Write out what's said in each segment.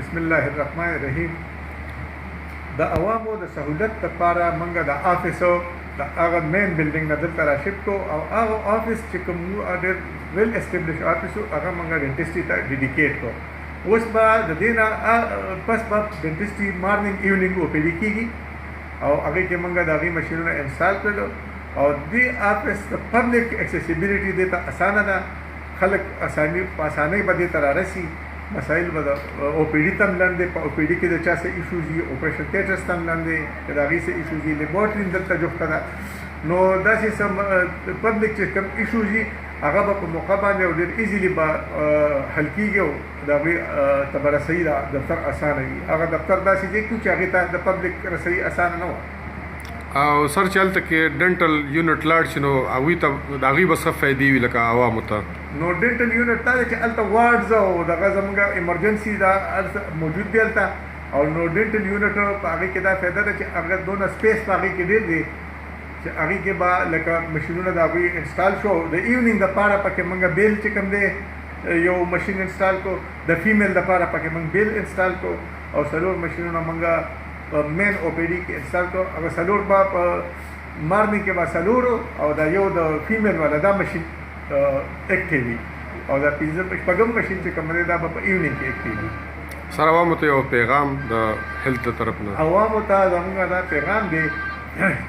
بسم الله الرحمن الرحیم. د عوامو د سہولت لپاره موږ د آفیسو د هغه مین بلډینګ نه دلته راشفټ کو او هغه آفیس چې کوم ډېر ویل اسټابلیش آفیس هغه موږ ډینټسټي ته ډیډیکیټ کو. اوس به د دې نه پس به ډینټسټي مارنینګ ایونینګ او پی ډي کېږي او هغې کې موږ د هغې مشینونه انسټال کړلو او دې آفیس د پبلک اکسیسیبلیټي دې ته اسانه ده. خلک په اسانۍ به دې ته رارسي. مسایل به د او پی ډي ته هم لاندې په او پی ډي کې د چا څه ایشوز وي اپریشن تھیټرس ته هم لاندې که د هغې څه ایشوز وي لیبارټري هم دلته جوخته ده. نو داسې څه پبلک چې کوم ایشوز وي هغه به په موقع باندې او ډېر ایزیلي به حل کېږي او د هغې ته به رسوي د دفتر اسانه وي. هغه دفتر داسې دی چې هغې ته د پبلک رسوي اسانه نه وه. او سر چې هلته کې ډنټل یونټ لاړ شي نو هغوی ته د هغوی به څه فایدې وي لکه عوامو ته؟ نو ډنټل یونټ دا دی چې هلته وارډز او دغه زموږ ایمرجنسي دا موجود دی هلته. او نو ډنټل یونټ په هغې کې دا فایده ده چې هغه دونه سپیس په هغې کې ډېر دی چې هغې کې به لکه مشینونه د هغوی انسټال شو. د ایونینګ دپاره پکې موږ بیل چې کوم دی یو مشین انسټال کو، د فیمیل دپاره پکې موږ بیل انسټال کو او څلور مشینونه موږ مین او پی ډي کې انسټال کو. هغه څلور به په مارنینګ کې به څلورو او دا یو د فیمیل والا دا مشین اکټیو وي او دا شپږم مشین چې کوم دی دا به په ایونینګ کې اکټیو وي. سر عوامو ته یو پیغام د هیلث د طرف نه عوامو ته زموږ دا پیغام دی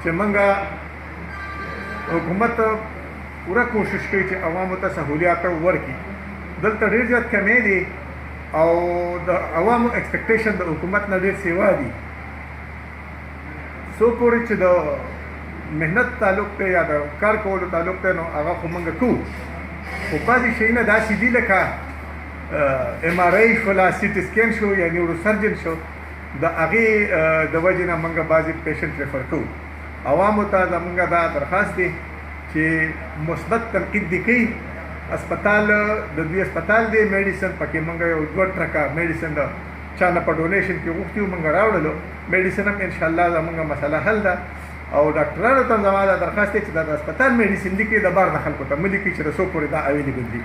چې موږ حکومت پوره کوشش کوي چې عوامو ته سهولیات ورکړي. دلته ډېر زیات کمی دی او د عوامو ایکسپیکټیشن د حکومت نه ډېر سیوا دي. څو پورې چې د محنت تعلق دی یا د کار کولو تعلق دی نو هغه خو موږ کوو، خو بعضې شیونه داسې دي لکه ایم آر آی شوله، سی ټي سکین شو یا نیورو سرجن شو، د هغې د وجې نه موږ بعضې پیشنټ ریفر کوو. عوامو ته زموږ دا درخواست دی چې مثبت تنقید دې کوي. اسپتال د دوی اسپتال دی، میډیسن پکې موږ یو 2 ټرکه میډیسن د چا نه په ډونیشن کې غوښتي وو موږ راوړلو. میډیسن هم انشاءالله زموږ مسله حل ده او ډاکټرانو ته زما دا درخواست دی چې دا د اسپتال میډیسن لیکي د بار د خلکو ته مه لیکي چې د څو پورې دا اویلیبل دي.